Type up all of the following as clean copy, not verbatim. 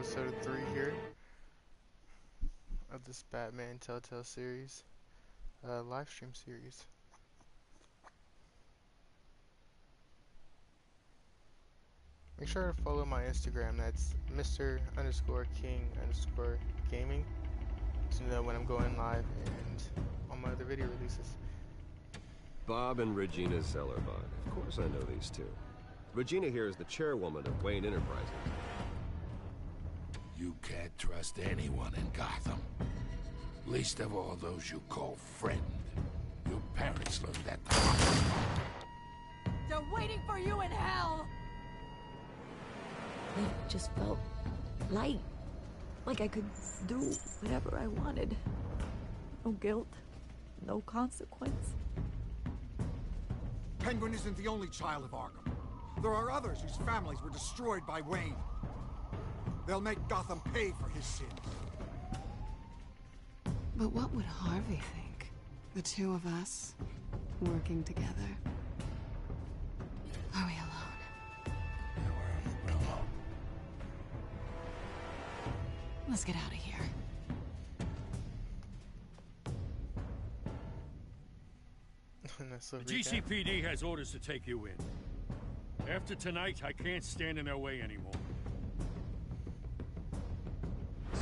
episode 3 here of this Batman Telltale series, live stream series. Make sure to follow my Instagram, that's Mr_King_Gaming, to know when I'm going live and all my other video releases. Bob and Regina Zellerbach. Of course I know these two. Regina here is the chairwoman of Wayne Enterprises. You can't trust anyone in Gotham. Least of all those you call friend. Your parents learned that the hard way. They're waiting for you in hell! It just felt light. Like I could do whatever I wanted. No guilt, no consequence. Penguin isn't the only child of Arkham. There are others whose families were destroyed by Wayne. They'll make Gotham pay for his sins. But what would Harvey think? The two of us, working together. Are we alone? Yeah, we're alone. Let's get out of here. The GCPD has orders to take you in. After tonight, I can't stand in their way anymore.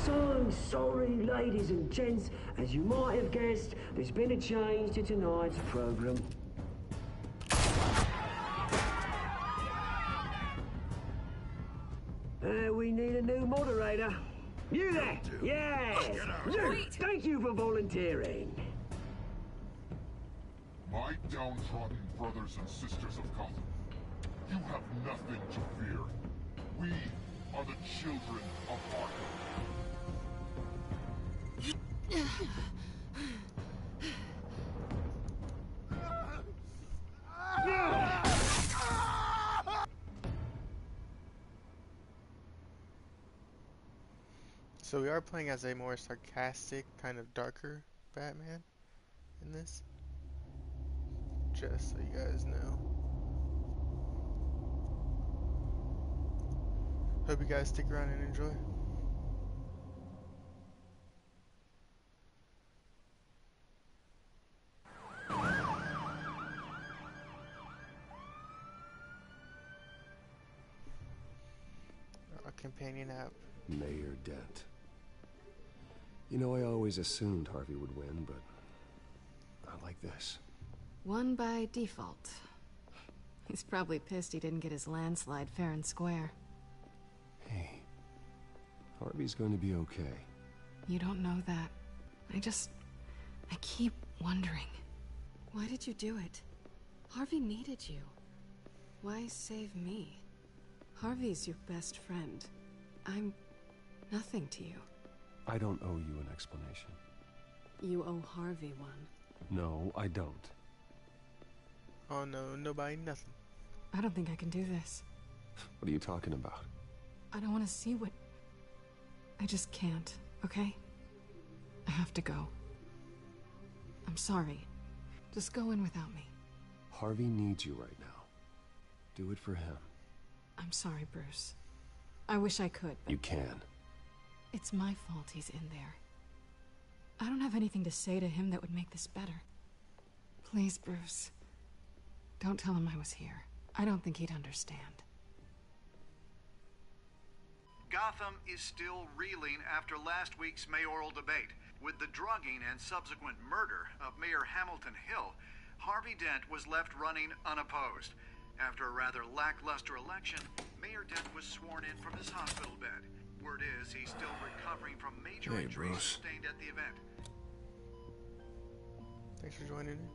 So sorry, ladies and gents. As you might have guessed, there's been a change to tonight's program. We need a new moderator. You there? Yes! You! Thank you for volunteering. My downtrodden brothers and sisters of Gotham, you have nothing to fear. We are the children of Arkham. So we are playing as a more sarcastic, kind of darker Batman in this. Just so you guys know. Hope you guys stick around and enjoy. Our companion app. Mayor Dent. You know, I always assumed Harvey would win, but not like this. Won by default. He's probably pissed he didn't get his landslide fair and square. Hey, Harvey's going to be okay. You don't know that. I keep wondering. Why did you do it? Harvey needed you. Why save me? Harvey's your best friend. I'm nothing to you. I don't owe you an explanation. You owe Harvey one. No, I don't. Oh no, nobody, nothing. I don't think I can do this. What are you talking about? I don't want to see what... I just can't, okay? I have to go. I'm sorry. Just go in without me. Harvey needs you right now. Do it for him. I'm sorry, Bruce. I wish I could, but... You can. It's my fault he's in there. I don't have anything to say to him that would make this better. Please, Bruce. Don't tell him I was here. I don't think he'd understand. Gotham is still reeling after last week's mayoral debate. With the drugging and subsequent murder of Mayor Hamilton Hill, Harvey Dent was left running unopposed. After a rather lackluster election, Mayor Dent was sworn in from his hospital bed. Word is he's still recovering from major injuries sustained at the event. Thanks for joining in.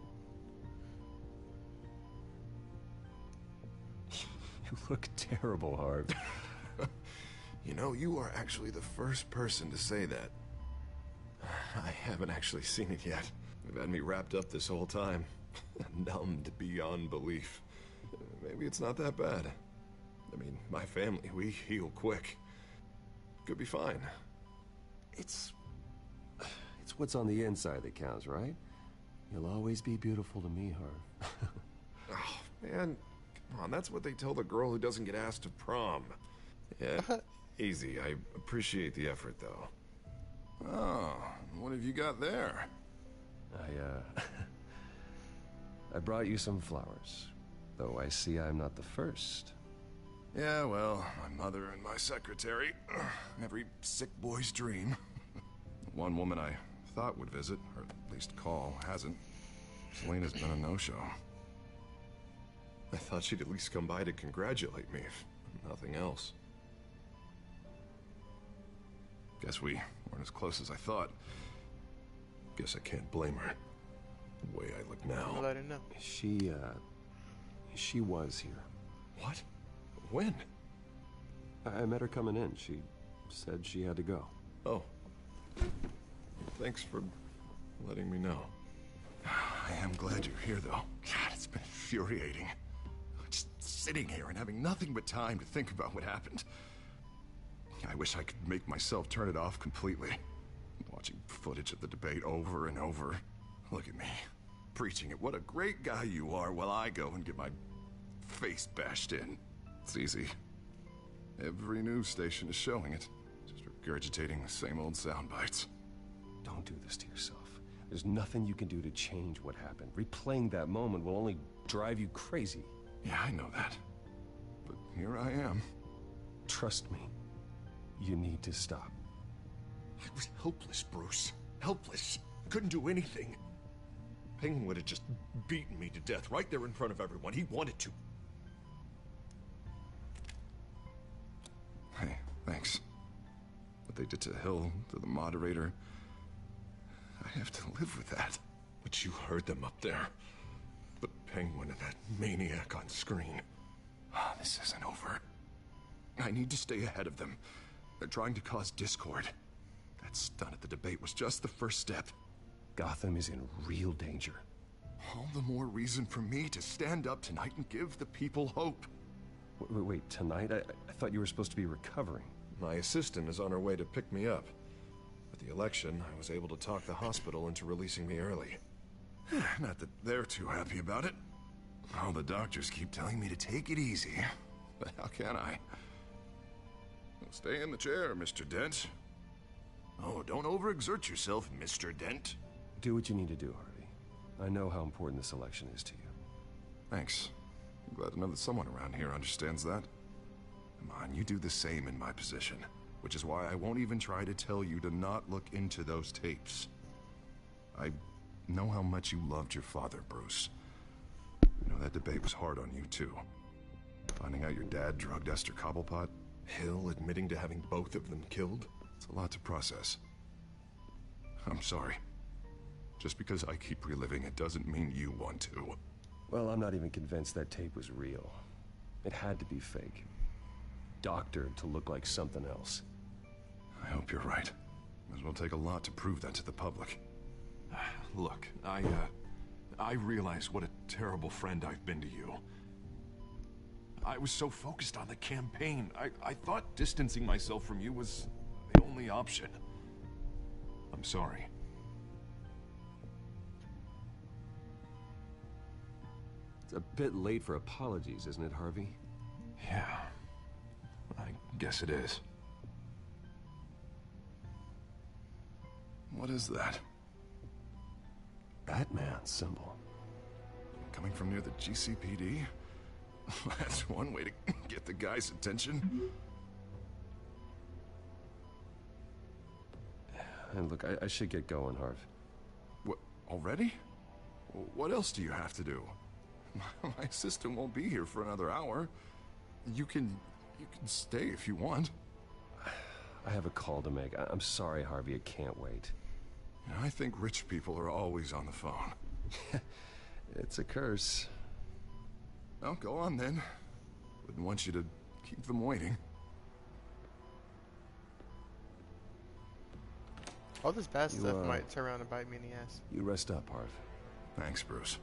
You look terrible, Harv. You know, you are actually the first person to say that. I haven't actually seen it yet. They've had me wrapped up this whole time. Numbed beyond belief. Maybe it's not that bad. I mean, my family, we heal quick. Could be fine. It's what's on the inside that counts, right? You'll always be beautiful to me, Harv. Oh, man. Come on, that's what they tell the girl who doesn't get asked to prom. Yeah. Easy. I appreciate the effort, though. Oh, what have you got there? I brought you some flowers. Though I see I'm not the first. Yeah, well, my mother and my secretary. Every sick boy's dream. One woman I thought would visit, or at least call, hasn't. Selena's been a no-show. I thought she'd at least come by to congratulate me, if nothing else. Guess we weren't as close as I thought. Guess I can't blame her. The way I look now. Let her know. She was here. What? When? I met her coming in. She said she had to go. Oh. Thanks for letting me know. I am glad you're here, though. God, it's been infuriating. Just sitting here and having nothing but time to think about what happened. I wish I could make myself turn it off completely. Watching footage of the debate over and over. Look at me, preaching it. What a great guy you are, while I go and get my face bashed in. It's easy. Every news station is showing it. Just regurgitating the same old sound bites. Don't do this to yourself. There's nothing you can do to change what happened. Replaying that moment will only drive you crazy. Yeah, I know that. But here I am. Trust me. You need to stop. I was helpless, Bruce. Helpless. Couldn't do anything. Penguin would have just beaten me to death right there in front of everyone. He wanted to. Hey, thanks. What they did to Hill, to the moderator, I have to live with that. But you heard them up there. The Penguin and that maniac on screen. Oh, this isn't over. I need to stay ahead of them. They're trying to cause discord. That stunt at the debate was just the first step. Gotham is in real danger. All the more reason for me to stand up tonight and give the people hope. Wait, tonight? I thought you were supposed to be recovering. My assistant is on her way to pick me up. At the election, I was able to talk the hospital into releasing me early. Not that they're too happy about it. All the doctors keep telling me to take it easy. But how can I? Well, stay in the chair, Mr. Dent. Oh, don't overexert yourself, Mr. Dent. Do what you need to do, Harvey. I know how important this election is to you. Thanks. I'm glad to know that someone around here understands that. Come on, you do the same in my position. Which is why I won't even try to tell you to not look into those tapes. I know how much you loved your father, Bruce. You know, that debate was hard on you, too. Finding out your dad drugged Esther Cobblepot, Hill admitting to having both of them killed. It's a lot to process. I'm sorry. Just because I keep reliving it doesn't mean you want to. Well, I'm not even convinced that tape was real. It had to be fake. Doctored to look like something else. I hope you're right. It will take a lot to prove that to the public. Look, I realize what a terrible friend I've been to you. I was so focused on the campaign. I thought distancing myself from you was the only option. I'm sorry. It's a bit late for apologies, isn't it, Harvey? Yeah, I guess it is. What is that? Batman symbol. Coming from near the GCPD? That's one way to get the guy's attention. And look, I should get going, Harv. What, already? What else do you have to do? My assistant won't be here for another hour. You can stay if you want. I have a call to make. I'm sorry, Harvey, I can't wait. You know, I think rich people are always on the phone. It's a curse. Well, go on then. Wouldn't want you to keep them waiting. All this bad stuff might turn around and bite me in the ass. You rest up, Harv. Thanks, Bruce.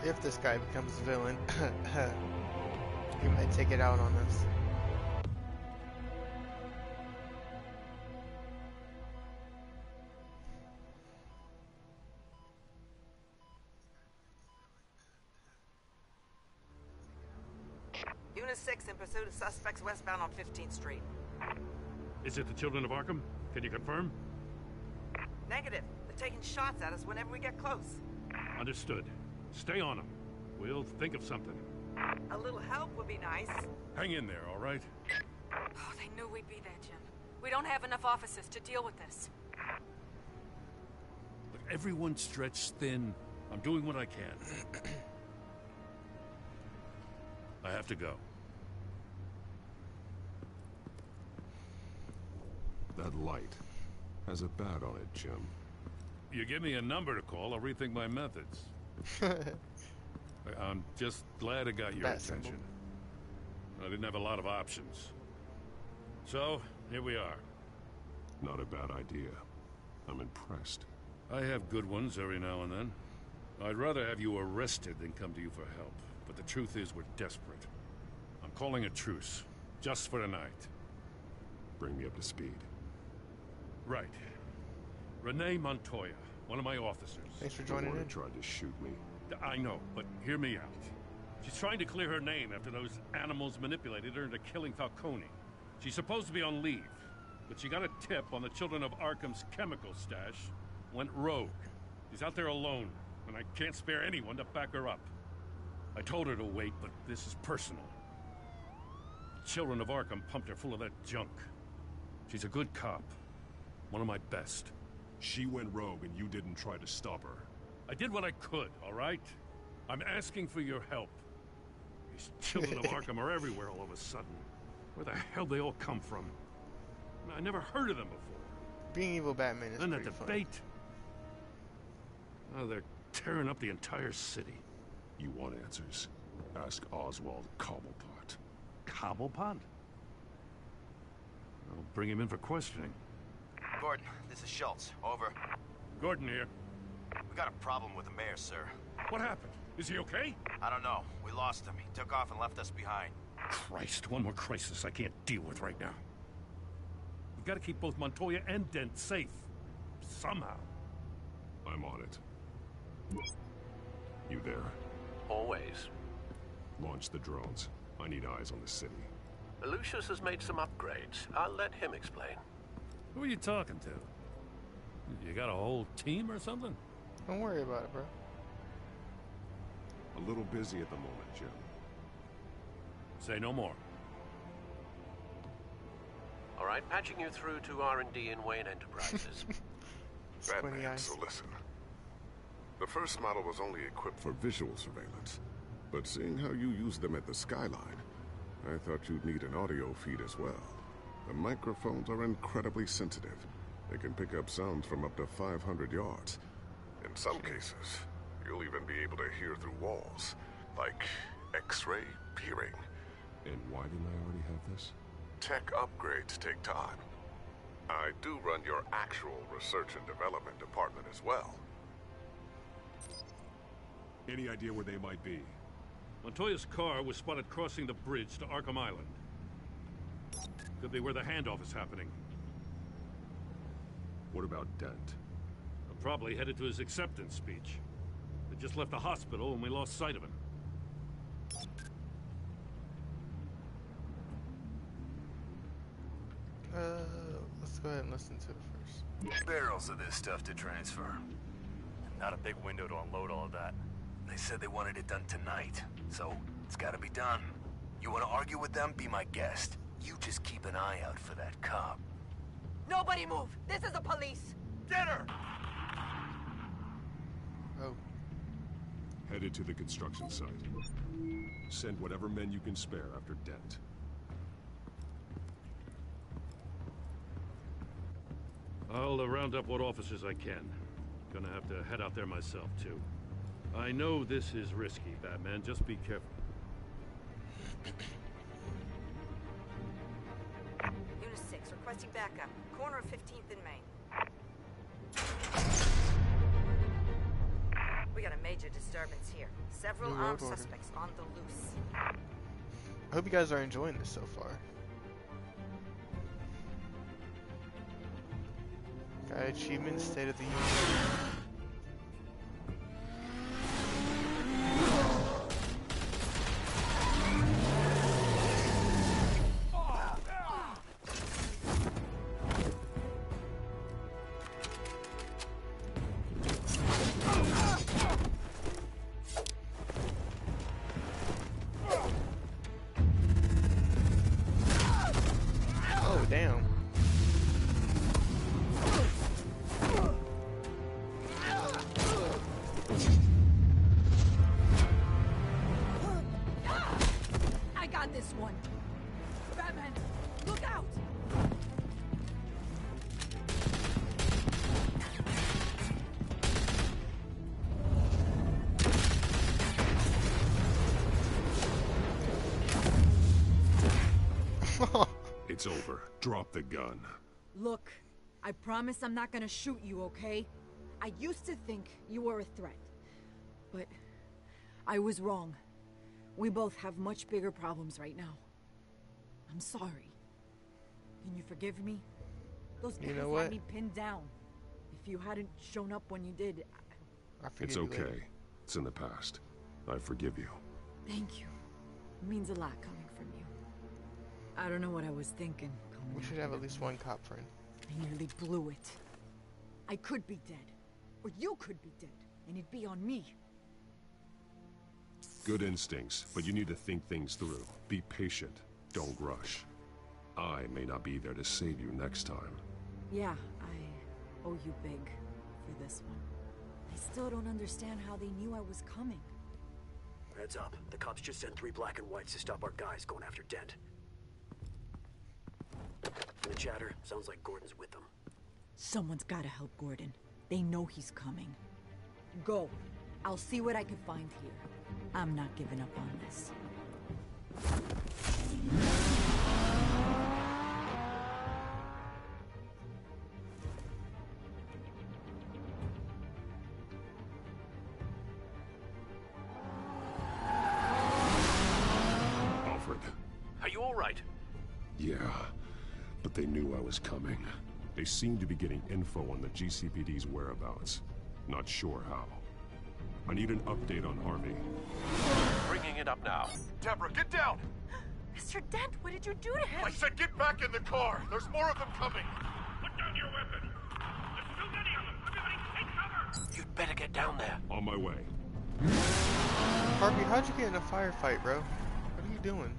If this guy becomes a villain, he might take it out on us. Unit 6 in pursuit of suspects westbound on 15th Street. Is it the Children of Arkham? Can you confirm? Negative. They're taking shots at us whenever we get close. Understood. Stay on them. We'll think of something. A little help would be nice. Hang in there, all right? Oh, they knew we'd be there, Jim. We don't have enough officers to deal with this. Look, everyone's stretched thin. I'm doing what I can. I have to go. That light has a bat on it, Jim. You give me a number to call, I'll rethink my methods. I'm just glad I got your attention. I didn't have a lot of options. So, here we are. Not a bad idea. I'm impressed. I have good ones every now and then. I'd rather have you arrested than come to you for help. But the truth is, we're desperate. I'm calling a truce, just for tonight. Bring me up to speed. Right. Renee Montoya, one of my officers. Thanks for joining in. Tried to shoot me. I know, but hear me out. She's trying to clear her name after those animals manipulated her into killing Falcone. She's supposed to be on leave, but she got a tip on the Children of Arkham's chemical stash, went rogue. She's out there alone, and I can't spare anyone to back her up. I told her to wait, but this is personal. The Children of Arkham pumped her full of that junk. She's a good cop. One of my best. She went rogue and you didn't try to stop her. I did what I could, all right? I'm asking for your help. These Children of Arkham are everywhere all of a sudden. Where the hell they all come from? I never heard of them before. Being evil Batman is And that pretty fun. debate. Oh, they're tearing up the entire city. You want answers? Ask Oswald Cobblepot. Cobblepot? I'll bring him in for questioning. Gordon, this is Schultz. Over. Gordon here. We got a problem with the mayor, sir. What happened? Is he okay? I don't know. We lost him. He took off and left us behind. Christ, one more crisis I can't deal with right now. We've got to keep both Montoya and Dent safe. Somehow. I'm on it. You there? Always. Launch the drones. I need eyes on the city. Lucius has made some upgrades. I'll let him explain. Who are you talking to? You got a whole team or something? Don't worry about it, bro. A little busy at the moment, Jim. Say no more. All right, patching you through to R&D in Wayne Enterprises. Batman, so listen. The first model was only equipped for visual surveillance, but seeing how you use them at the skyline, I thought you'd need an audio feed as well. The microphones are incredibly sensitive. They can pick up sounds from up to 500 yards. In some cases, you'll even be able to hear through walls, like X-ray peering. And why didn't I already have this? Tech upgrades take time. I do run your actual research and development department as well. Any idea where they might be? Montoya's car was spotted crossing the bridge to Arkham Island. Could be where the handoff is happening. What about Dent? Probably headed to his acceptance speech. They just left the hospital and we lost sight of him. Let's go ahead and listen to it first. Barrels of this stuff to transfer. Not a big window to unload all of that. They said they wanted it done tonight, so it's gotta be done. You wanna argue with them? Be my guest. You just keep an eye out for that cop. Nobody move! This is the police! Get her! Oh. Headed to the construction site. Send whatever men you can spare after Dent. I'll round up what officers I can. Gonna have to head out there myself, too. I know this is risky, Batman. Just be careful. Unit 6, requesting backup. Corner of 15th and Main. We got a major disturbance here. Several New World armed Order. suspects on the loose. I hope you guys are enjoying this so far. Guy achievement, State of the Union. got this one. Batman, look out! It's over. Drop the gun. Look, I promise I'm not gonna shoot you, okay? I used to think you were a threat, but I was wrong. We both have much bigger problems right now. I'm sorry. Can you forgive me? Those guys had me pinned down. If you hadn't shown up when you did, It's okay. It's in the past. I forgive you. Thank you. It means a lot coming from you. I don't know what I was thinking. We should have at least one cop friend. I nearly blew it. I could be dead. Or you could be dead. And it'd be on me. Good instincts, but you need to think things through. Be patient. Don't rush. I may not be there to save you next time. Yeah, I owe you big for this one. I still don't understand how they knew I was coming. Heads up. The cops just sent 3 black and whites to stop our guys going after Dent. And the chatter sounds like Gordon's with them. Someone's gotta help Gordon. They know he's coming. Go. I'll see what I can find here. I'm not giving up on this. Alfred. Are you all right? Yeah, but they knew I was coming. They seemed to be getting info on the GCPD's whereabouts. Not sure how. I need an update on Harvey. Bringing it up now. Deborah, get down! Mr. Dent, what did you do to him? I said get back in the car! There's more of them coming! Put down your weapon! There's too many of them! Everybody take cover! You'd better get down there. On my way. Harvey, how'd you get in a firefight, bro? What are you doing?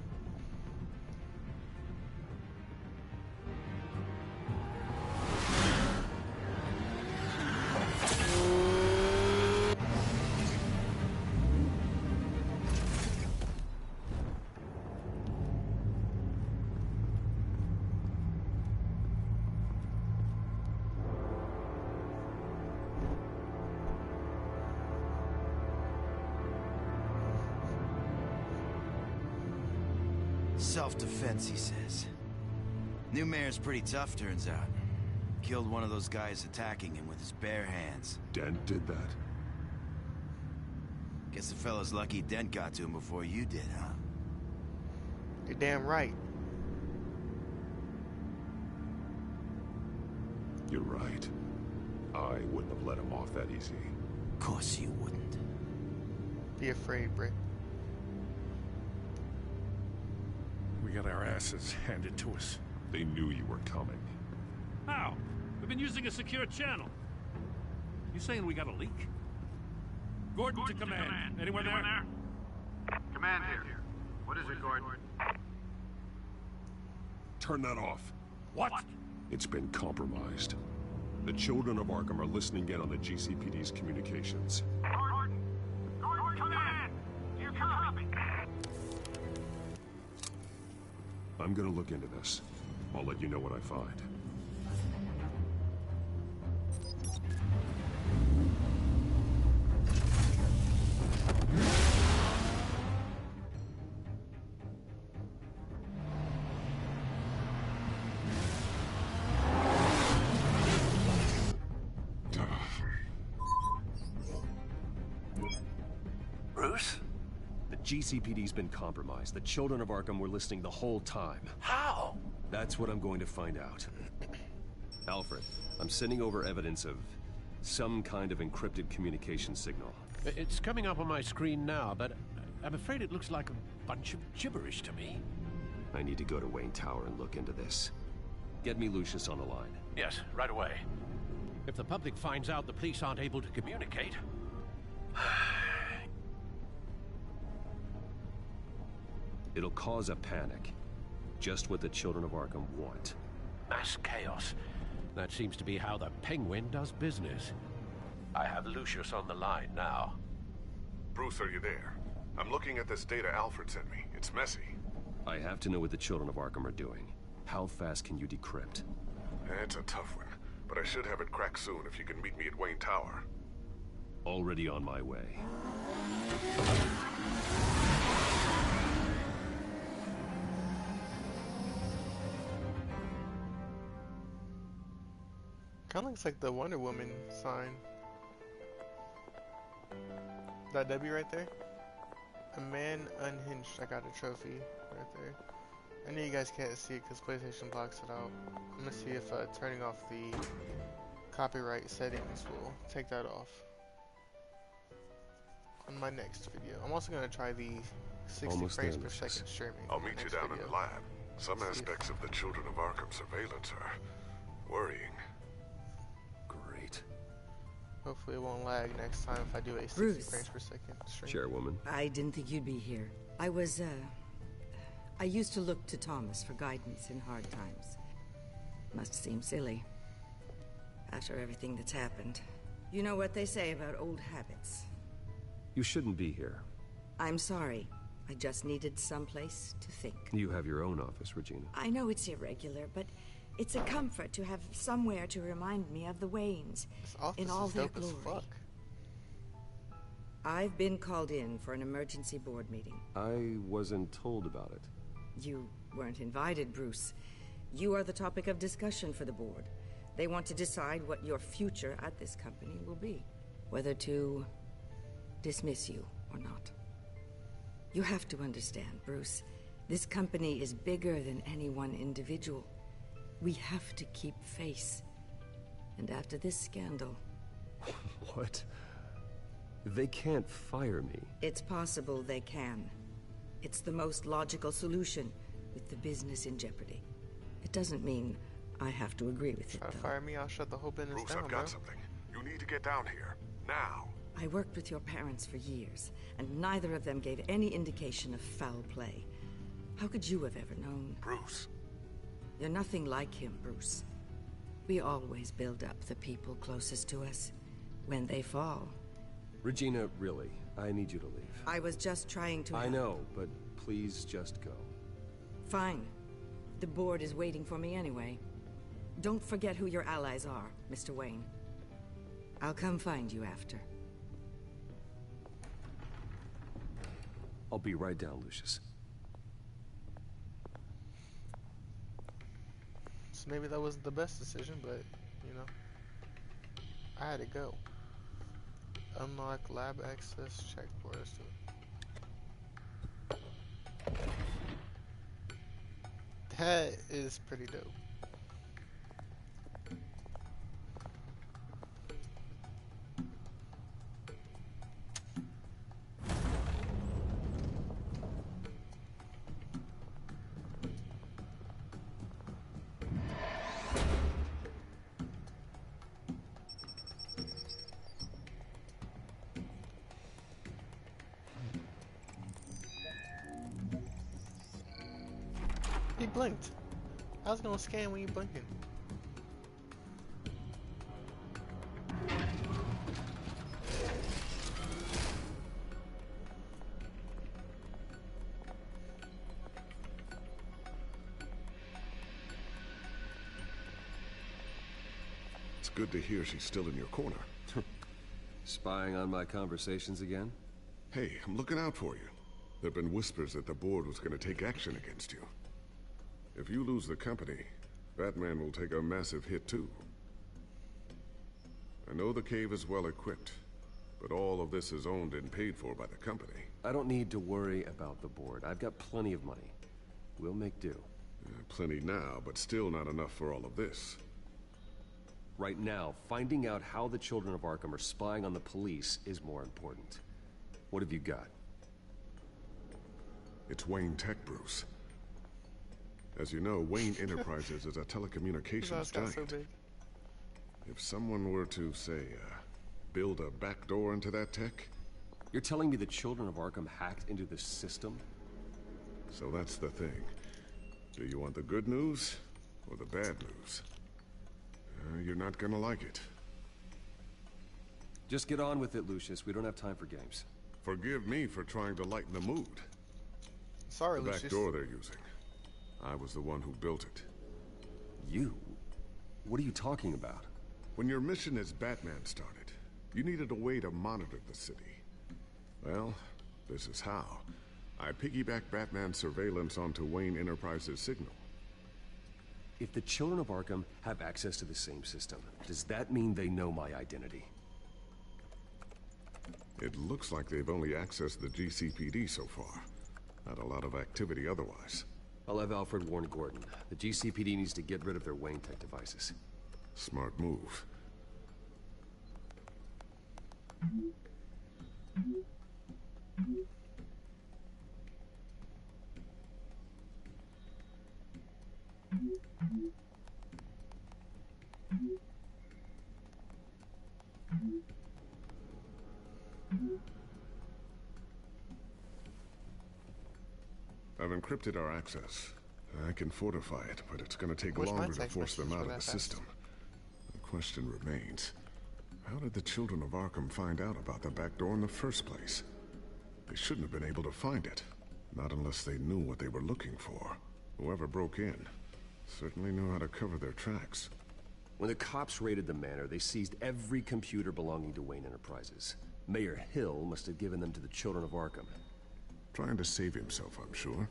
Self-defense, he says. New mayor's pretty tough, turns out. Killed one of those guys attacking him with his bare hands. Dent did that? Guess the fella's lucky Dent got to him before you did, huh? You're damn right. You're right. I wouldn't have let him off that easy. Of course you wouldn't. Be afraid, Britt. We got our asses handed to us. They knew you were coming. How? We've been using a secure channel. You saying we got a leak? Gordon to command. Anyone there? Command here. What is it, Gordon? Turn that off. What? It's been compromised. The children of Arkham are listening in on the GCPD's communications. Gordon, command! Do you copy? I'm gonna look into this. I'll let you know what I find. Bruce? The GCPD's been compromised. The children of Arkham were listening the whole time. How? That's what I'm going to find out. Alfred, I'm sending over evidence of some kind of encrypted communication signal. It's coming up on my screen now, but I'm afraid it looks like a bunch of gibberish to me. I need to go to Wayne Tower and look into this. Get me Lucius on the line. Yes, right away. If the public finds out the police aren't able to communicate... It'll cause a panic. Just what the children of Arkham want. Mass chaos. That seems to be how the Penguin does business. I have Lucius on the line now. Bruce, are you there? I'm looking at this data Alfred sent me. It's messy. I have to know what the children of Arkham are doing. How fast can you decrypt? It's a tough one, but I should have it cracked soon if you can meet me at Wayne Tower. Already on my way. Kind of looks like the Wonder Woman sign. That W right there? A man unhinged. I got a trophy right there. I know you guys can't see it because PlayStation blocks it out. I'm gonna see if turning off the copyright settings will take that off on my next video. I'm also gonna try the 60 frames per second streaming. I'll meet you down in the lab. Some aspects of the Children of Arkham surveillance are worrying. Great. Hopefully it won't lag next time if I do a 60 Bruce. frames per second stream. Chairwoman. I didn't think you'd be here. I used to look to Thomas for guidance in hard times. Must seem silly. After everything that's happened. You know what they say about old habits. You shouldn't be here. I'm sorry. I just needed someplace to think. You have your own office, Regina. I know it's irregular, but it's a comfort to have somewhere to remind me of the Waynes in all their glory. I've been called in for an emergency board meeting. I wasn't told about it. You weren't invited, Bruce. You are the topic of discussion for the board. They want to decide what your future at this company will be. Whether to dismiss you or not. You have to understand, Bruce. This company is bigger than any one individual. We have to keep face. And after this scandal... What? They can't fire me. It's possible they can. It's the most logical solution with the business in jeopardy. It doesn't mean I have to agree with it, Try to though. fire me, I'll shut the whole business Bruce, down, I've got bro. something. You need to get down here. Now. I worked with your parents for years, and neither of them gave any indication of foul play. How could you have ever known? Bruce. You're nothing like him, Bruce. We always build up the people closest to us. When they fall... Regina, really, I need you to leave. I was just trying to I help. know, but please just go. Fine. The board is waiting for me anyway. Don't forget who your allies are, Mr. Wayne. I'll come find you after. I'll be right down, Lucius. So maybe that wasn't the best decision, but, you know, I had to go. Unlock lab access, check for us to... That is pretty dope. He blinked. I was gonna scan when you blinking. It's good to hear she's still in your corner. Spying on my conversations again? Hey, I'm looking out for you. There've been whispers that the board was going to take action against you. If you lose the company, Batman will take a massive hit too. I know the cave is well equipped, but all of this is owned and paid for by the company. I don't need to worry about the board. I've got plenty of money. We'll make do. Plenty now, but still not enough for all of this. Right now, finding out how the children of Arkham are spying on the police is more important. What have you got? It's Wayne Tech, Bruce. As you know, Wayne Enterprises is a telecommunications giant. So big. If someone were to, say, build a backdoor into that tech... You're telling me the children of Arkham hacked into this system? So that's the thing. Do you want the good news or the bad news? You're not gonna like it. Just get on with it, Lucius. We don't have time for games. Forgive me for trying to lighten the mood. Sorry, The Lucius. back door they're using. I was the one who built it. You? What are you talking about? When your mission as Batman started, you needed a way to monitor the city. Well, this is how. I piggybacked Batman's surveillance onto Wayne Enterprises' signal. If the children of Arkham have access to the same system, does that mean they know my identity? It looks like they've only accessed the GCPD so far. Not a lot of activity otherwise. I'll have Alfred warn Gordon. The GCPD needs to get rid of their Wayne Tech devices. Smart move. I've encrypted our access. I can fortify it, but it's going to take longer to force them out of the system. The question remains, how did the children of Arkham find out about the back door in the first place? They shouldn't have been able to find it. Not unless they knew what they were looking for. Whoever broke in certainly knew how to cover their tracks. When the cops raided the manor, they seized every computer belonging to Wayne Enterprises. Mayor Hill must have given them to the children of Arkham. Trying to save himself, I'm sure.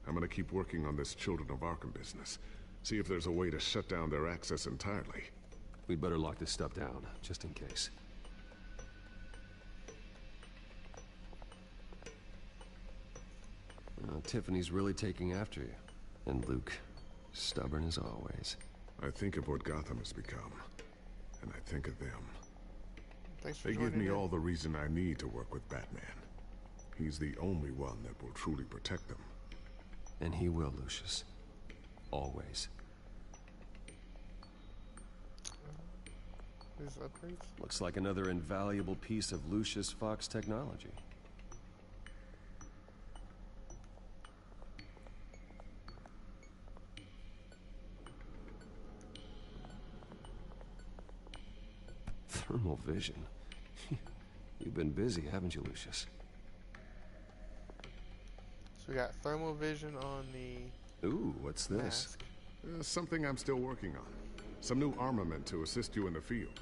I'm gonna keep working on this Children of Arkham business. See if there's a way to shut down their access entirely. We'd better lock this stuff down, just in case. Well, Tiffany's really taking after you. And Luke, stubborn as always. I think of what Gotham has become, and I think of them. Thanks for They give joining me in. all the reason I need to work with Batman. He's the only one that will truly protect them. And he will, Lucius. Always. These upgrades? Looks like another invaluable piece of Lucius Fox technology. Thermal vision. You've been busy, haven't you, Lucius? So we got thermal vision on the Ooh, what's this? mask. Something I'm still working on. Some new armament to assist you in the field.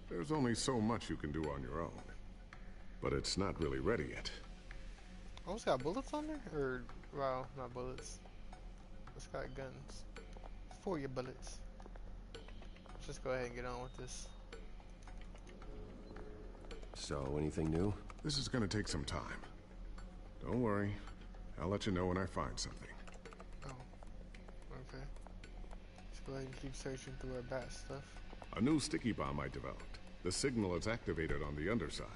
There's only so much you can do on your own. But it's not really ready yet. Oh, it's got bullets on there? Or, well, not bullets. It's got guns. For your bullets. Let's just go ahead and get on with this. So, anything new? This is gonna take some time. Don't worry. I'll let you know when I find something. Oh. Okay. Let's go ahead and keep searching through our bat stuff. A new sticky bomb I developed. The signal is activated on the underside.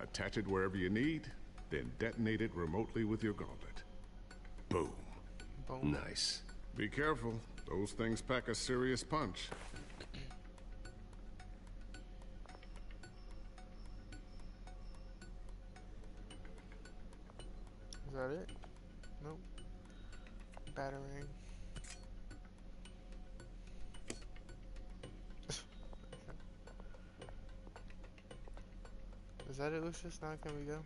Attach it wherever you need, then detonate it remotely with your gauntlet. Boom. Boom. Nice. Be careful. Those things pack a serious punch. Is that it? Nope. Battering. Is that it, Lucius? Now can we go?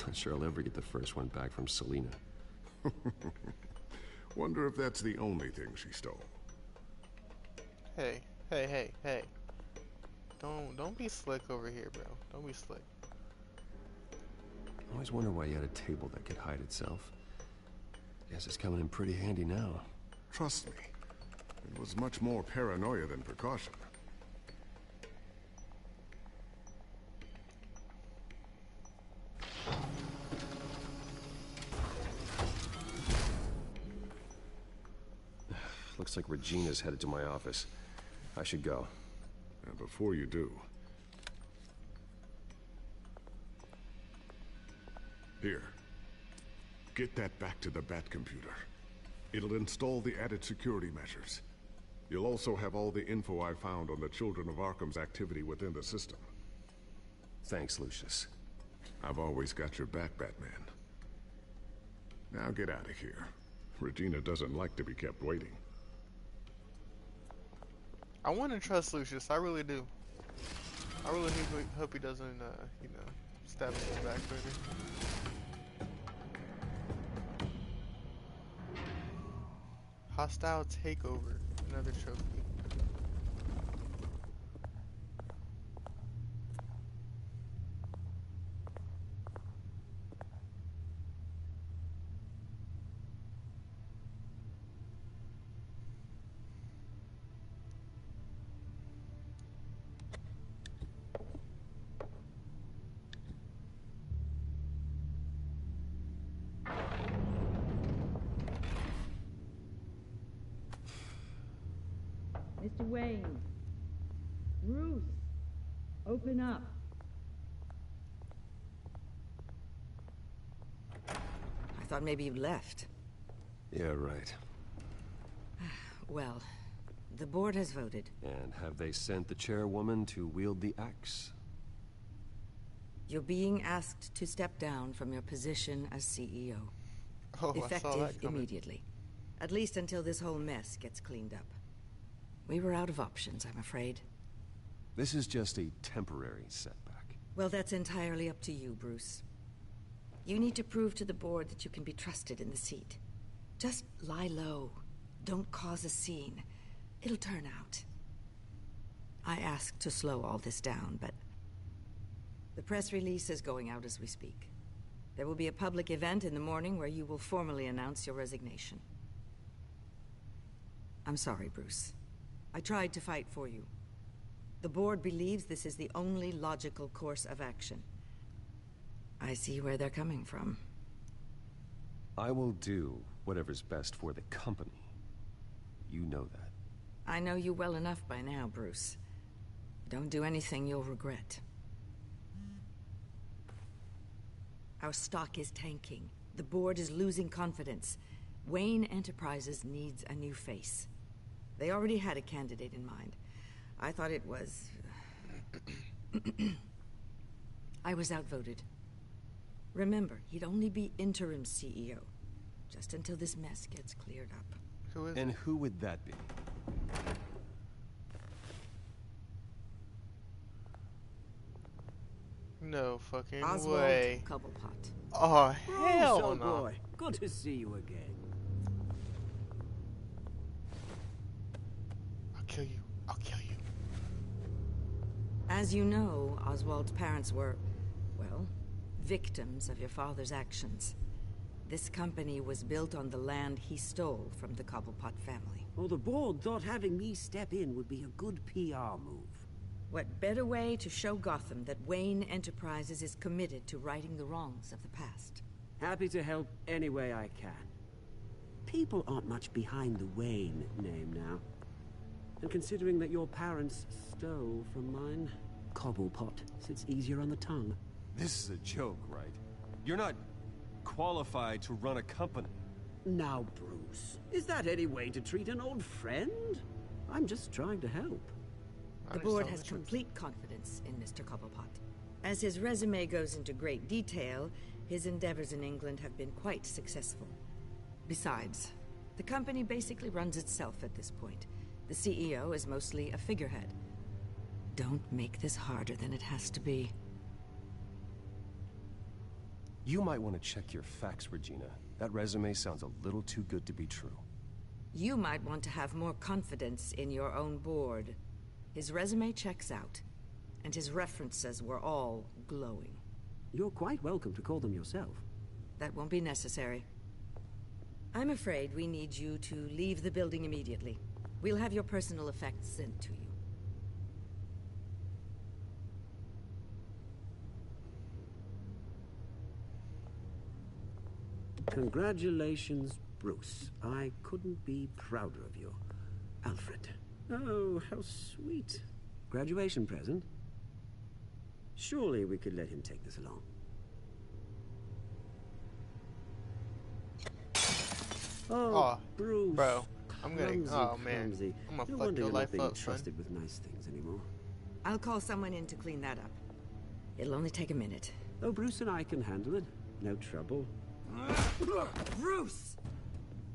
Not sure I'll ever get the first one back from Selina. Wonder if that's the only thing she stole. Hey. Don't be slick over here, bro. Don't be slick. I always wonder why you had a table that could hide itself. Guess it's coming in pretty handy now. Trust me, it was much more paranoia than precaution. Looks like Regina's headed to my office. I should go. And before you do... Here. Get that back to the Bat computer. It'll install the added security measures. You'll also have all the info I found on the Children of Arkham's activity within the system. Thanks, Lucius. I've always got your back, Batman. Now get out of here. Regina doesn't like to be kept waiting. I want to trust Lucius. I really do. I really hope he doesn't, you know, stab me in the back later. Hostile takeover. Another trophy. Mr. Wayne. Bruce. Open up. I thought maybe you left. Yeah, right. Well, the board has voted. And have they sent the chairwoman to wield the axe? You're being asked to step down from your position as CEO. Oh, Effective immediately. At least until this whole mess gets cleaned up. We were out of options, I'm afraid. This is just a temporary setback. Well, that's entirely up to you, Bruce. You need to prove to the board that you can be trusted in the seat. Just lie low. Don't cause a scene. It'll turn out. I asked to slow all this down, but the press release is going out as we speak. There will be a public event in the morning where you will formally announce your resignation. I'm sorry, Bruce. I tried to fight for you. The board believes this is the only logical course of action. I see where they're coming from. I will do whatever's best for the company. You know that. I know you well enough by now, Bruce. Don't do anything you'll regret. Our stock is tanking. The board is losing confidence. Wayne Enterprises needs a new face. They already had a candidate in mind. I thought it was... I was outvoted. Remember, he'd only be interim CEO. Just until this mess gets cleared up. Who is And it? who would that be? No fucking Oswald way. Cobblepot. Oh, hell so no. boy. Good to see you again. I'll kill you. I'll kill you. As you know, Oswald's parents were, well, victims of your father's actions. This company was built on the land he stole from the Cobblepot family. Well, the board thought having me step in would be a good PR move. What better way to show Gotham that Wayne Enterprises is committed to righting the wrongs of the past? Happy to help any way I can. People aren't much behind the Wayne name now. And considering that your parents stole from mine, Cobblepot sits easier on the tongue. This is a joke, right? You're not qualified to run a company. Now, Bruce, is that any way to treat an old friend? I'm just trying to help. The board has complete confidence in Mr. Cobblepot. As his resume goes into great detail, his endeavors in England have been quite successful. Besides, the company basically runs itself at this point. The CEO is mostly a figurehead. Don't make this harder than it has to be. You might want to check your facts, Regina. That resume sounds a little too good to be true. You might want to have more confidence in your own board. His resume checks out, and his references were all glowing. You're quite welcome to call them yourself. That won't be necessary. I'm afraid we need you to leave the building immediately. We'll have your personal effects sent to you. Congratulations, Bruce. I couldn't be prouder of you. Alfred. Oh, how sweet. Graduation present? Surely we could let him take this along. Oh, Bruce. Bro, I'm gonna... Clumsy, Oh, man. clumsy. I'm gonna No fuck wonder your you're not life being up, son. trusted with nice things anymore. I'll call someone in to clean that up. It'll only take a minute. Oh, Bruce and I can handle it. No trouble. Bruce!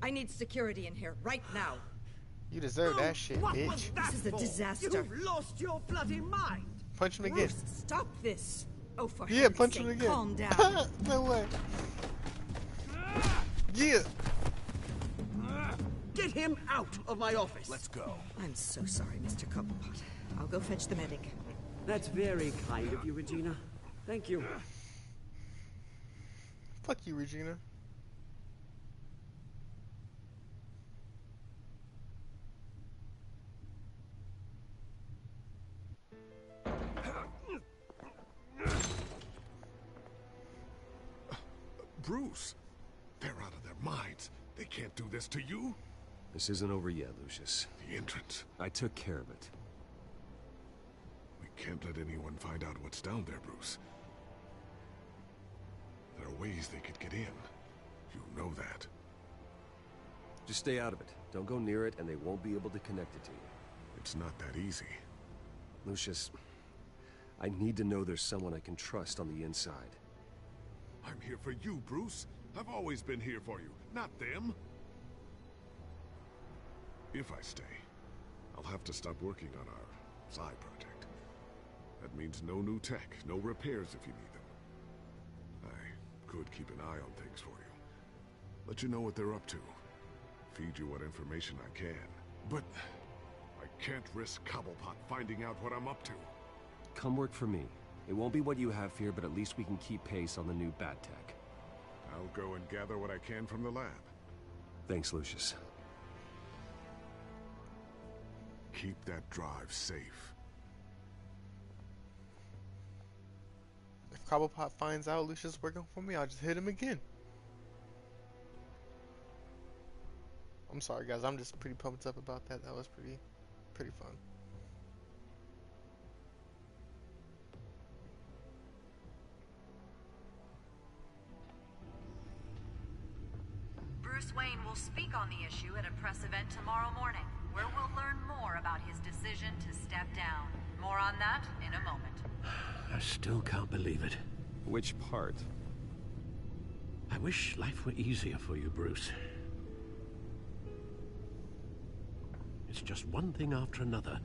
I need security in here right now. You deserve that shit, What bitch. was that This is a for? disaster. You've lost your bloody mind. Punch him again. Bruce, stop this. Oh, for Yeah, heaven's punch sake, him again. calm down. No way. Yeah. Get him out of my office. Let's go. I'm so sorry, Mr. Cobblepot. I'll go fetch the medic. That's very kind of you, Regina. Thank you. Fuck you, Regina. Bruce, they're out of their minds. They can't do this to you. This isn't over yet, Lucius. The entrance. I took care of it. We can't let anyone find out what's down there, Bruce. There are ways they could get in. You know that. Just stay out of it. Don't go near it, and they won't be able to connect it to you. It's not that easy. Lucius, I need to know there's someone I can trust on the inside. I'm here for you, Bruce. I've always been here for you, not them. If I stay, I'll have to stop working on our side project. That means no new tech, no repairs if you need them. I could keep an eye on things for you. Let you know what they're up to. Feed you what information I can. But I can't risk Cobblepot finding out what I'm up to. Come work for me. It won't be what you have here, but at least we can keep pace on the new bat tech. I'll go and gather what I can from the lab. Thanks, Lucius. Keep that drive safe. If Cobblepot finds out Lucius is working for me, I'll just hit him again. I'm sorry, guys. I'm just pretty pumped up about that. That was pretty fun. Bruce Wayne will speak on the issue at a press event tomorrow morning, where we'll learn more about his decision to step down. More on that in a moment. I still can't believe it. Which part? I wish life were easier for you, Bruce. It's just one thing after another.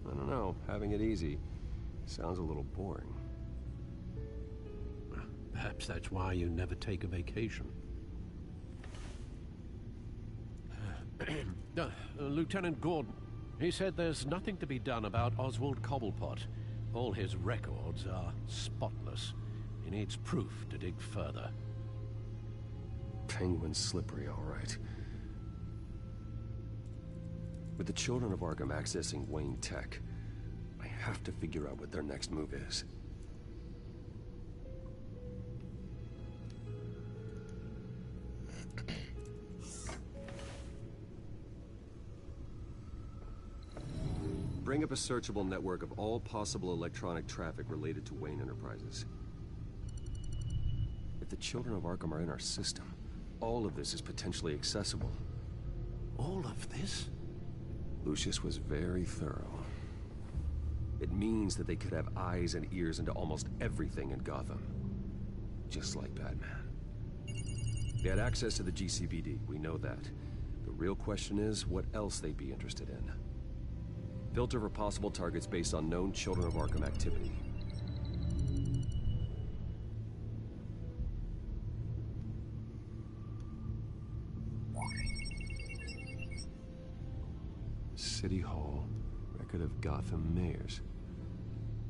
I don't know. Having it easy sounds a little boring. Perhaps that's why you never take a vacation. Lieutenant Gordon, he said there's nothing to be done about Oswald Cobblepot. All his records are spotless. He needs proof to dig further. Penguin's slippery, all right. With the children of Arkham accessing Wayne Tech, I have to figure out what their next move is. Bring up a searchable network of all possible electronic traffic related to Wayne Enterprises. If the children of Arkham are in our system, all of this is potentially accessible. All of this? Lucius was very thorough. It means that they could have eyes and ears into almost everything in Gotham. Just like Batman. They had access to the GCPD, we know that. The real question is, what else they'd be interested in. Filter for possible targets based on known Children of Arkham activity. City Hall. Record of Gotham mayors.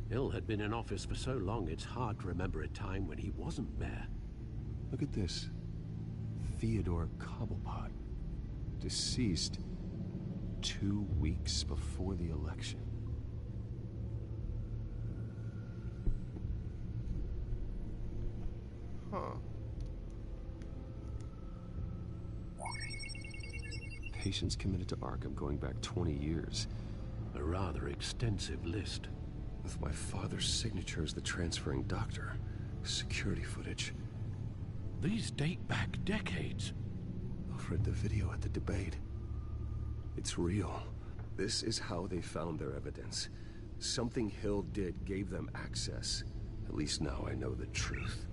Hill had been in office for so long, it's hard to remember a time when he wasn't mayor. Look at this. Theodore Cobblepot. Deceased 2 weeks before the election. Huh. Patients committed to Arkham going back 20 years. A rather extensive list. With my father's signature as the transferring doctor. Security footage. These date back decades. I've read the video at the debate. It's real. This is how they found their evidence. Something Hill did gave them access. At least now I know the truth.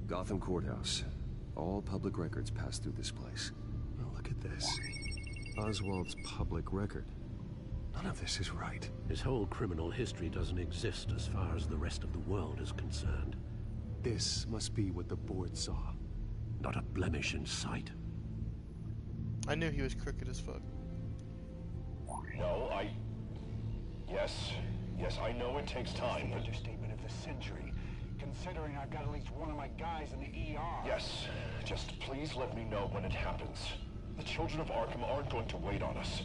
Gotham Courthouse. All public records pass through this place. Oh, look at this. Oswald's public record. None of this is right. His whole criminal history doesn't exist as far as the rest of the world is concerned. This must be what the board saw. Not a blemish in sight. I knew he was crooked as fuck. No, Yes, I know it takes time, but... Understatement of the century, considering I've got at least one of my guys in the ER. Yes, just please let me know when it happens. The children of Arkham aren't going to wait on us.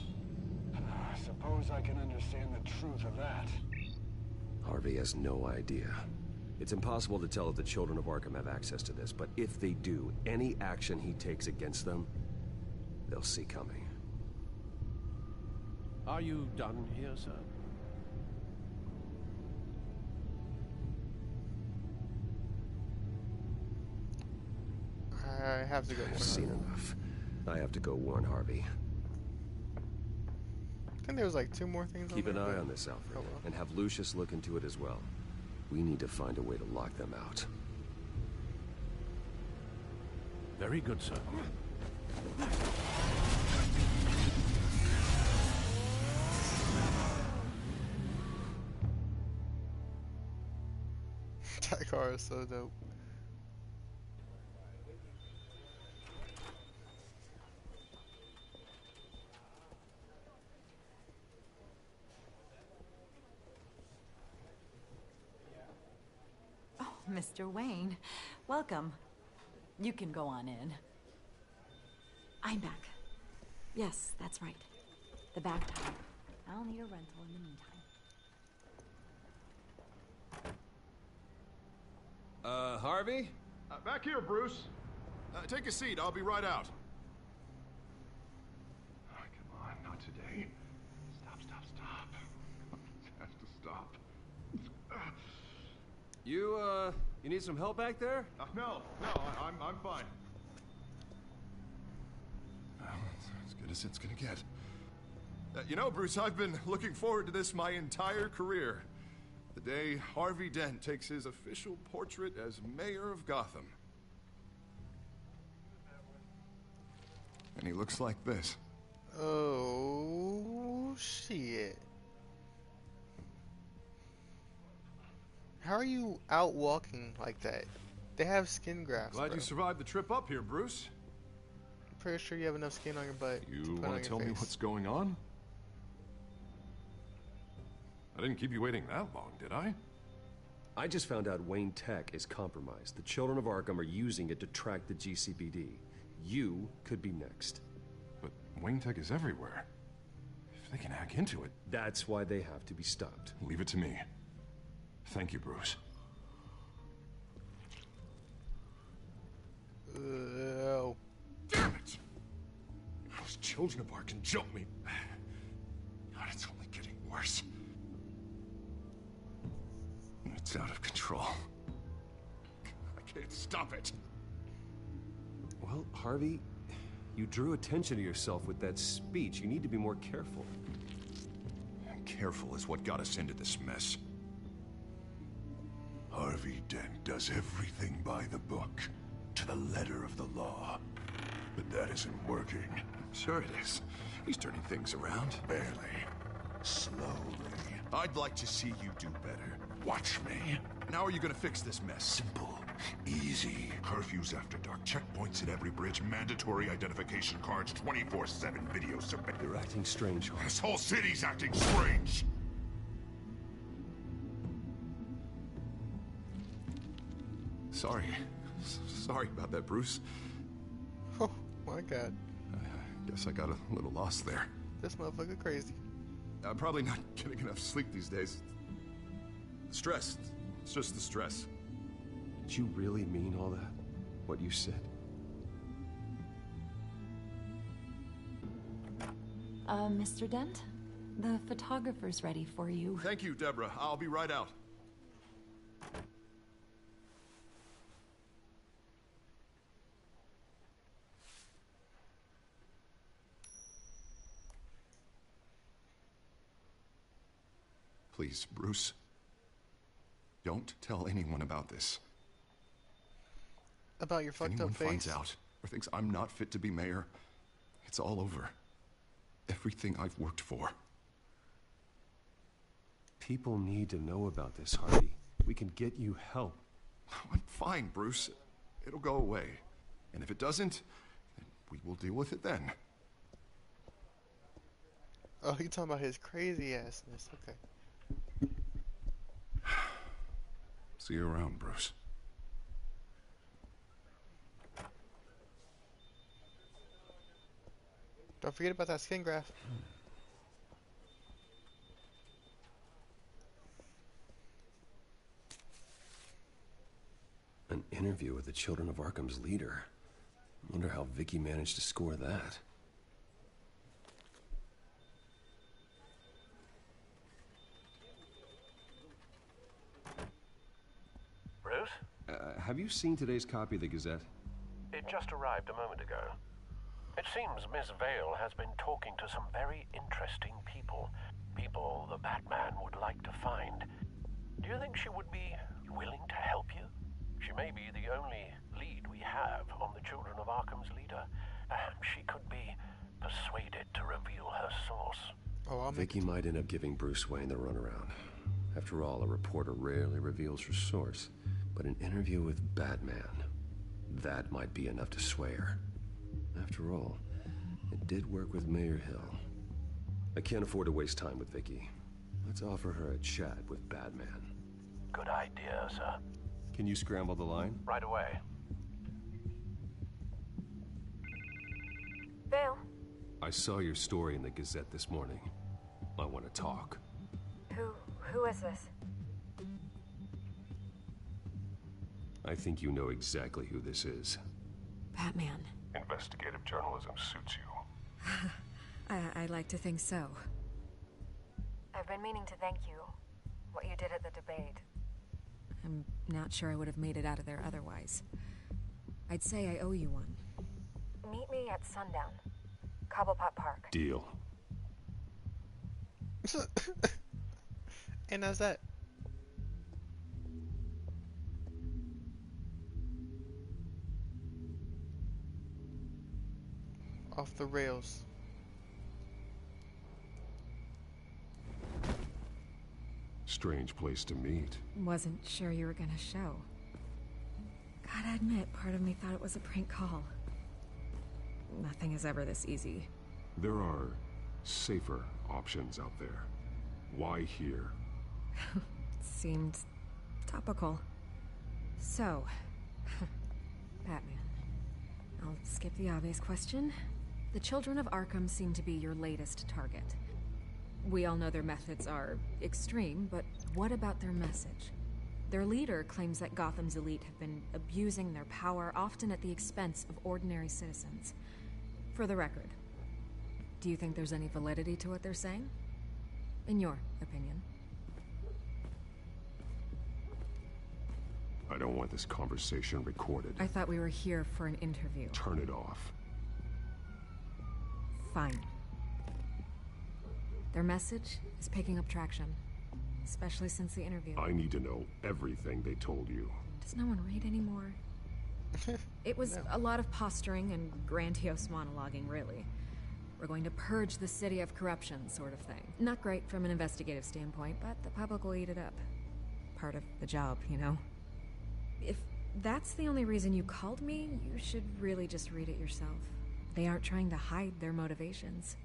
I suppose I can understand the truth of that. Harvey has no idea. It's impossible to tell if the children of Arkham have access to this, but if they do, any action he takes against them, they'll see coming. Are you done here, sir? I have to go. I've seen enough. I have to go warn Harvey. I think there was like 2 more things. Keep an eye on this, Alfred, and have Lucius look into it as well. We need to find a way to lock them out. Very good, sir. That car is so dope. Oh, Mr. Wayne, welcome. You can go on in. I'm back. Yes, that's right. The back tire. I'll need a rental in the meantime. Harvey? Back here, Bruce. Take a seat. I'll be right out. Oh, come on, not today. Stop. It has to stop. You need some help back there? No, I'm fine. Well, as good as it's gonna get. You know, Bruce, I've been looking forward to this my entire career. The day Harvey Dent takes his official portrait as mayor of Gotham. And he looks like this. Oh, shit. How are you out walking like that? They have skin grafts. Glad you survived the trip up here, Bruce. I'm pretty sure you have enough skin on your butt. You want to tell me what's going on? I didn't keep you waiting that long, did I? I just found out Wayne Tech is compromised. The children of Arkham are using it to track the GCPD. You could be next. But Wayne Tech is everywhere. If they can hack into it... That's why they have to be stopped. Leave it to me. Thank you, Bruce. Oh. Damn it! Those children of Arkham jumped me. God, it's only getting worse. It's out of control. I can't stop it. Well, Harvey, you drew attention to yourself with that speech. You need to be more careful. Careful is what got us into this mess. Harvey Dent does everything by the book, to the letter of the law. But that isn't working. Sure it is. He's turning things around. Barely. Slowly. I'd like to see you do better. Watch me. And how are you gonna fix this mess? Simple. Easy. Curfews after dark. Checkpoints at every bridge. Mandatory identification cards. 24/7 video surveillance. You're acting strange. This whole city's acting strange. Sorry about that, Bruce. Oh, my God. I guess I got a little lost there. This motherfucker crazy. I'm probably not getting enough sleep these days. Stress. It's just the stress. Did you really mean all that? What you said? Mr. Dent? The photographer's ready for you. Thank you, Deborah. I'll be right out. Please, Bruce. Don't tell anyone about this. About your If fucked anyone up face? finds out or thinks I'm not fit to be mayor, it's all over. Everything I've worked for. People need to know about this, Harvey. We can get you help. I'm fine, Bruce. It'll go away. And if it doesn't, then we will deal with it then. Oh, you talking about his crazy assness. Okay. See you around, Bruce. Don't forget about that skin graft. An interview with the Children of Arkham's leader. Wonder how Vicky managed to score that. Bruce? Have you seen today's copy of the Gazette? It just arrived a moment ago. It seems Miss Vale has been talking to some very interesting people. People the Batman would like to find. Do you think she would be willing to help you? She may be the only lead we have on the Children of Arkham's leader. Perhaps she could be persuaded to reveal her source. Vicky might end up giving Bruce Wayne the runaround. After all, a reporter rarely reveals her source. But an interview with Batman, that might be enough to sway her. After all, it did work with Mayor Hill. I can't afford to waste time with Vicky. Let's offer her a chat with Batman. Good idea, sir. Can you scramble the line? Right away. Vale. I saw your story in the Gazette this morning. I want to talk. Who is this? I think you know exactly who this is. Batman. Investigative journalism suits you. I like to think so. I've been meaning to thank you. What you did at the debate. I'm not sure I would have made it out of there otherwise. I'd say I owe you one. Meet me at sundown. Cobblepot Park. Deal. And how's that? Off the rails. Strange place to meet. Wasn't sure you were gonna show. Gotta admit, part of me thought it was a prank call. Nothing is ever this easy. There are safer options out there. Why here? Seemed topical. So, Batman. I'll skip the obvious question. The Children of Arkham seem to be your latest target. We all know their methods are extreme, but what about their message? Their leader claims that Gotham's elite have been abusing their power, often at the expense of ordinary citizens. For the record, do you think there's any validity to what they're saying? In your opinion? I don't want this conversation recorded. I thought we were here for an interview. Turn it off. Fine. Their message is picking up traction, especially since the interview. I need to know everything they told you. Does no one read anymore? It was a lot of posturing and grandiose monologuing, really. We're going to purge the city of corruption, sort of thing. Not great from an investigative standpoint, but the public will eat it up. Part of the job, you know? If that's the only reason you called me, you should really just read it yourself. They aren't trying to hide their motivations.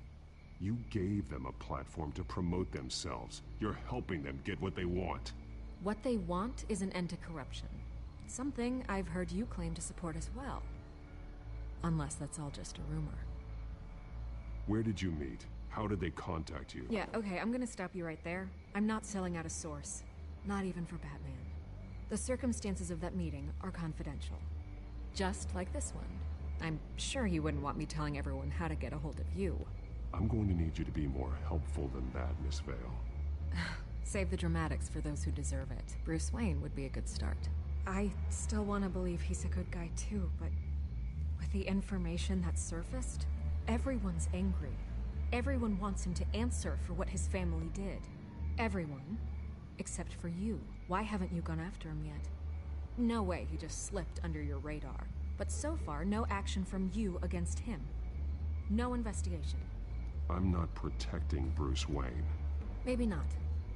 You gave them a platform to promote themselves. You're helping them get what they want. What they want is an end to corruption. Something I've heard you claim to support as well. Unless that's all just a rumor. Where did you meet? How did they contact you? Yeah, okay, I'm gonna stop you right there. I'm not selling out a source. Not even for Batman. The circumstances of that meeting are confidential. Just like this one. I'm sure you wouldn't want me telling everyone how to get a hold of you. I'm going to need you to be more helpful than that, Miss Vale. Save the dramatics for those who deserve it. Bruce Wayne would be a good start. I still want to believe he's a good guy too, but with the information that surfaced, everyone's angry. Everyone wants him to answer for what his family did. Everyone, except for you. Why haven't you gone after him yet? No way he just slipped under your radar. But so far, no action from you against him. No investigation. I'm not protecting Bruce Wayne. Maybe not.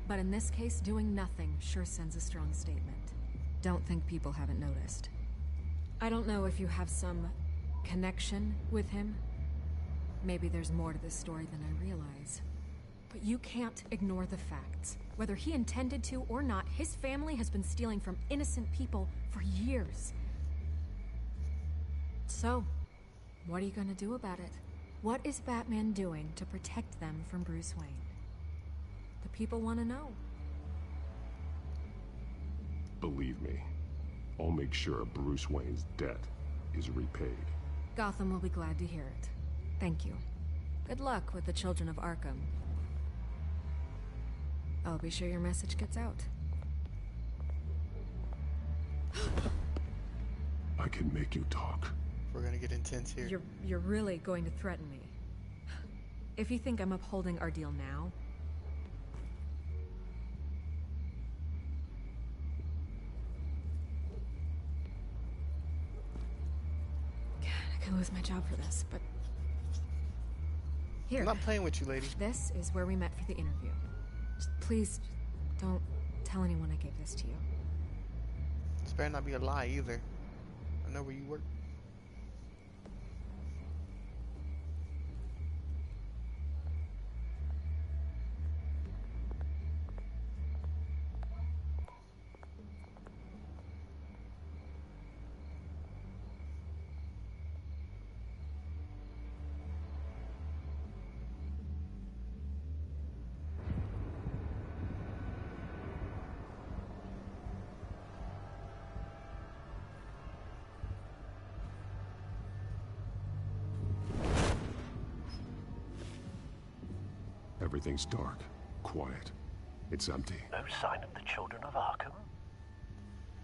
But in this case, doing nothing sure sends a strong statement. Don't think people haven't noticed. I don't know if you have some connection with him. Maybe there's more to this story than I realize. But you can't ignore the facts. Whether he intended to or not, his family has been stealing from innocent people for years. So, what are you gonna do about it? What is Batman doing to protect them from Bruce Wayne? The people want to know. Believe me, I'll make sure Bruce Wayne's debt is repaid. Gotham will be glad to hear it. Thank you. Good luck with the children of Arkham. I'll be sure your message gets out. I can make you talk. We're gonna get intense here. You're really going to threaten me. If you think I'm upholding our deal now... God, I could lose my job for this, but... Here. I'm not playing with you, lady. This is where we met for the interview. Just please, don't tell anyone I gave this to you. This better not be a lie either. I know where you work. Everything's dark, quiet. It's empty. No sign of the children of Arkham?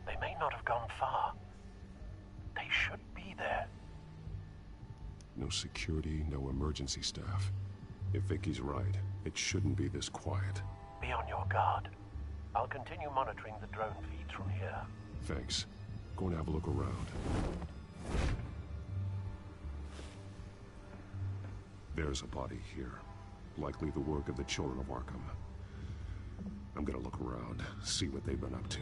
They may not have gone far. They should be there. No security, no emergency staff. If Vicky's right, it shouldn't be this quiet. Be on your guard. I'll continue monitoring the drone feeds from here. Thanks. Go and have a look around. There's a body here. Likely the work of the children of Arkham. I'm gonna look around, see what they've been up to.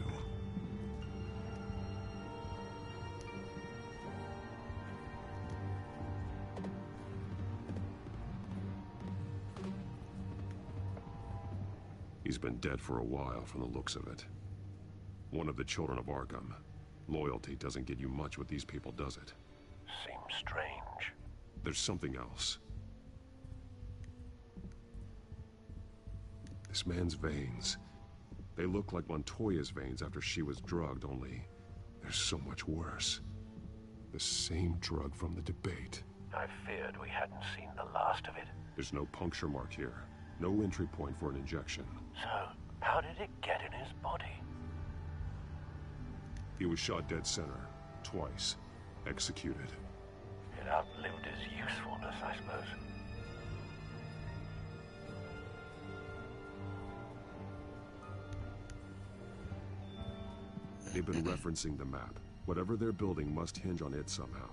He's been dead for a while from the looks of it. One of the children of Arkham. Loyalty doesn't get you much with these people, does it? Seems strange. There's something else. This man's veins. They look like Montoya's veins after she was drugged, only they're so much worse. The same drug from the debate. I feared we hadn't seen the last of it. There's no puncture mark here. No entry point for an injection. So, how did it get in his body? He was shot dead center. Twice. Executed. It outlived his usefulness, I suppose. They've been referencing the map. Whatever they're building must hinge on it somehow.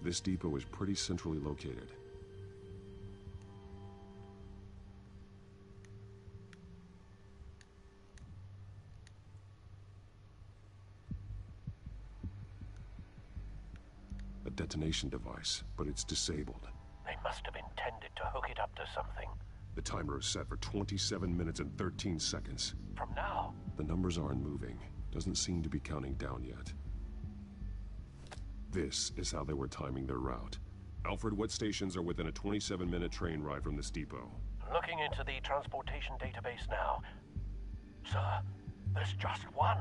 This depot is pretty centrally located. A detonation device, but it's disabled. They must have intended to hook it up to something. The timer is set for 27 minutes and 13 seconds. From now? The numbers aren't moving. Doesn't seem to be counting down yet. This is how they were timing their route. Alfred, what stations are within a 27-minute train ride from this depot? Looking into the transportation database now. Sir, there's just one.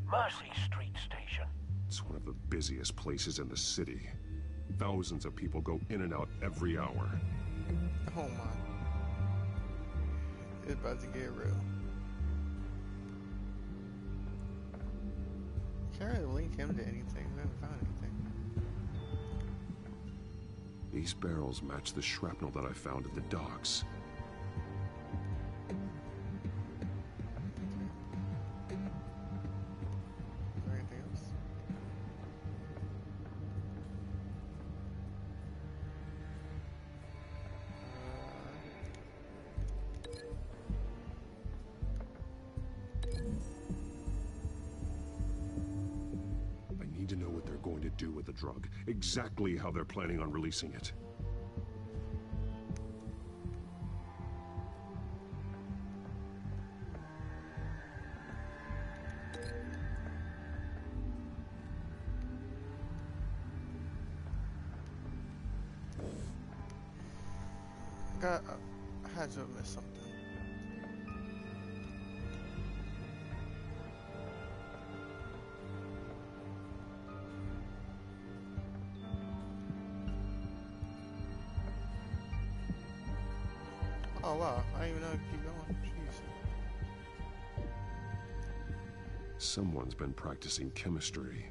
Mercy Street Station. It's one of the busiest places in the city. Thousands of people go in and out every hour. Oh my. It's about to get real. Can't really link him to anything. We haven't found anything. These barrels match the shrapnel that I found at the docks. need to know what they're going to do with the drug. Exactly how they're planning on releasing it. I had to have missed something. Oh wow, I didn't even know I could keep going. Jeez. Someone's been practicing chemistry.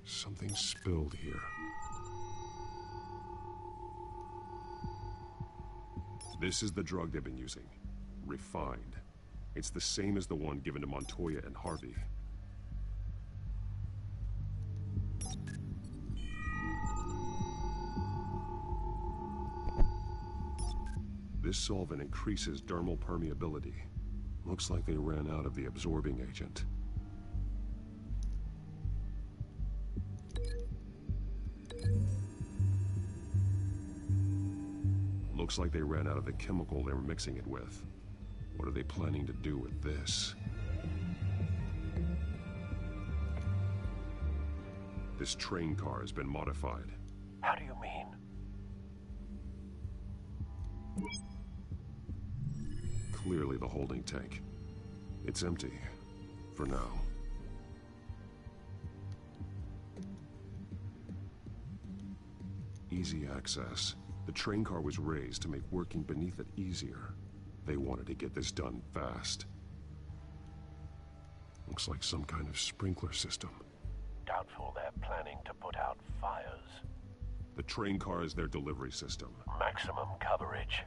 Something spilled here. This is the drug they've been using. Refined. It's the same as the one given to Montoya and Harvey. This solvent increases dermal permeability. Looks like they ran out of the absorbing agent. Looks like they ran out of the chemical they were mixing it with. What are they planning to do with this? This train car has been modified. How do you mean? Clearly the holding tank. It's empty. For now. Easy access. The train car was raised to make working beneath it easier. They wanted to get this done fast. Looks like some kind of sprinkler system. Doubtful they're planning to put out fires. The train car is their delivery system. Maximum coverage.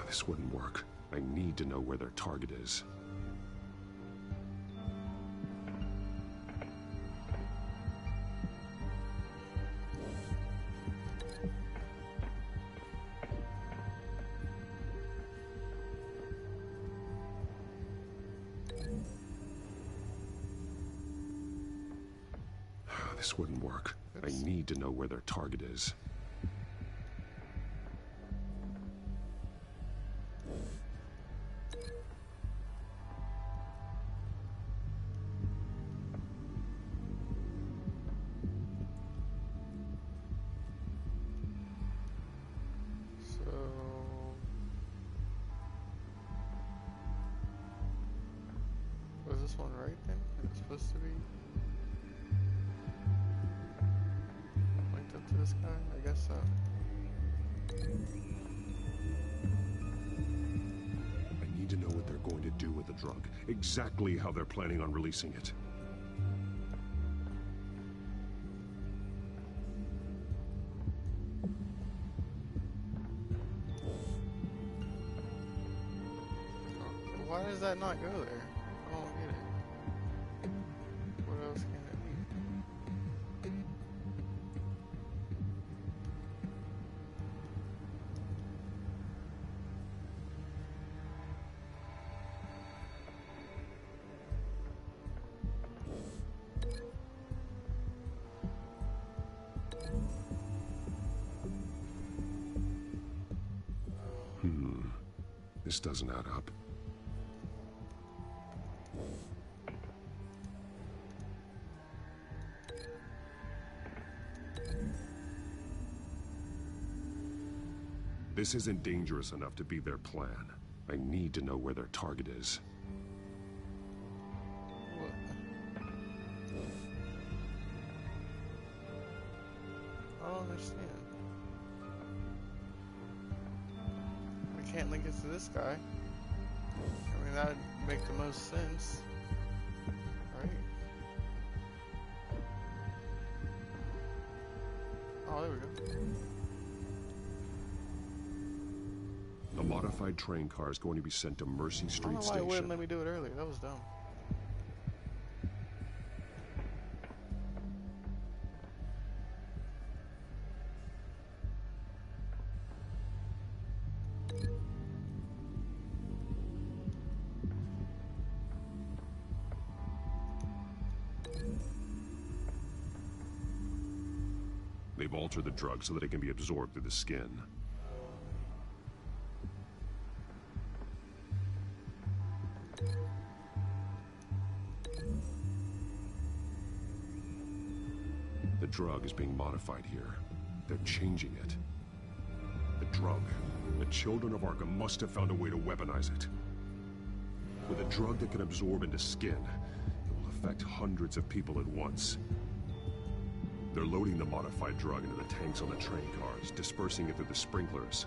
This wouldn't work. I need to know where their target is. This wouldn't work. I need to know where their target is. Was this one right then? It was supposed to be linked up to this guy? I guess so. I need to know what they're going to do with the drug. Exactly how they're planning on releasing it. Why does that not go there? I don't get it. What else can it be? This doesn't add up. This isn't dangerous enough to be their plan. I need to know where their target is. I don't understand. We can't link it to this guy. I mean, that would make the most sense. Right? there we go. A modified train car is going to be sent to Mercy I don't Street know why it Station. wouldn't let me do it earlier. That was dumb. They've altered the drug so that it can be absorbed through the skin. The drug is being modified here. They're changing it. The drug. The children of Arkham must have found a way to weaponize it. With a drug that can absorb into skin, it will affect hundreds of people at once. They're loading the modified drug into the tanks on the train cars, dispersing it through the sprinklers.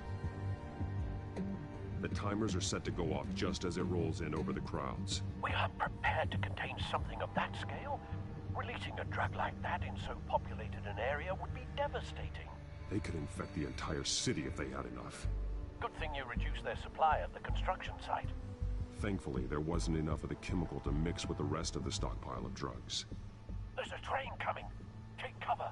The timers are set to go off just as it rolls in over the crowds. We are prepared to contain something of that scale? Releasing a drug like that in so populated an area would be devastating. They could infect the entire city if they had enough. Good thing you reduced their supply at the construction site. Thankfully, there wasn't enough of the chemical to mix with the rest of the stockpile of drugs. There's a train coming. Take cover.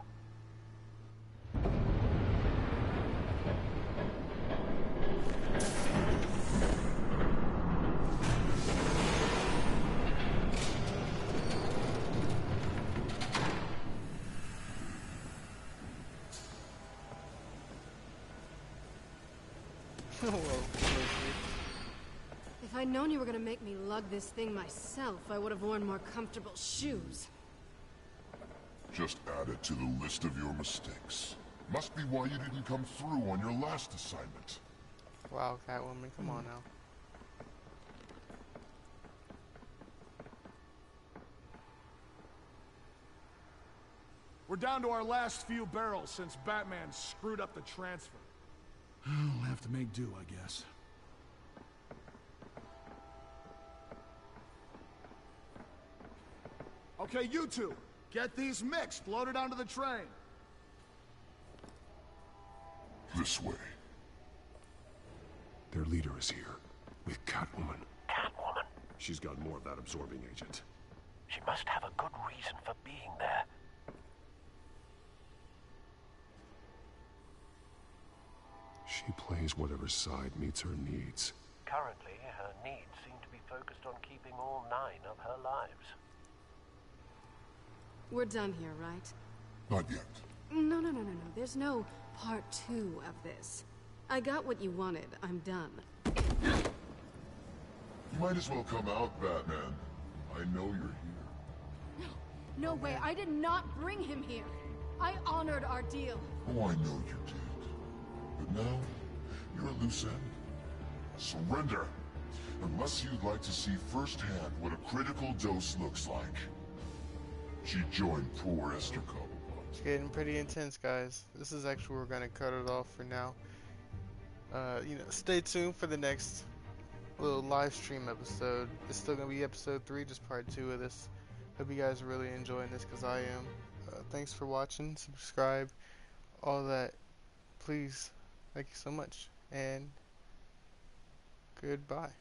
If I'd known you were gonna make me lug this thing myself, I would have worn more comfortable shoes. Just add it to the list of your mistakes. Must be why you didn't come through on your last assignment. Wow, Catwoman, come on now. We're down to our last few barrels since Batman screwed up the transfer. We'll have to make do, I guess. Okay, you two, get these mixed, loaded onto the train. This way. Their leader is here, with Catwoman. Catwoman? She's got more of that absorbing agent. She must have a good reason for being there. She plays whatever side meets her needs. Currently, her needs seem to be focused on keeping all 9 of her lives. We're done here, right? Not yet. No. There's no part 2 of this. I got what you wanted. I'm done. You might as well come out, Batman. I know you're here. No way. I did not bring him here. I honored our deal. Oh, I know you did. But now, you're a loose end. Surrender! Unless you'd like to see firsthand what a critical dose looks like. She joined poor Esther Cobblepot. It's getting pretty intense, guys. This is actually where we're gonna cut it off for now. Stay tuned for the next little live stream episode. It's still gonna be episode 3, just part 2 of this. Hope you guys are really enjoying this, because I am. Thanks for watching, subscribe, all that. Please, thank you so much, and goodbye.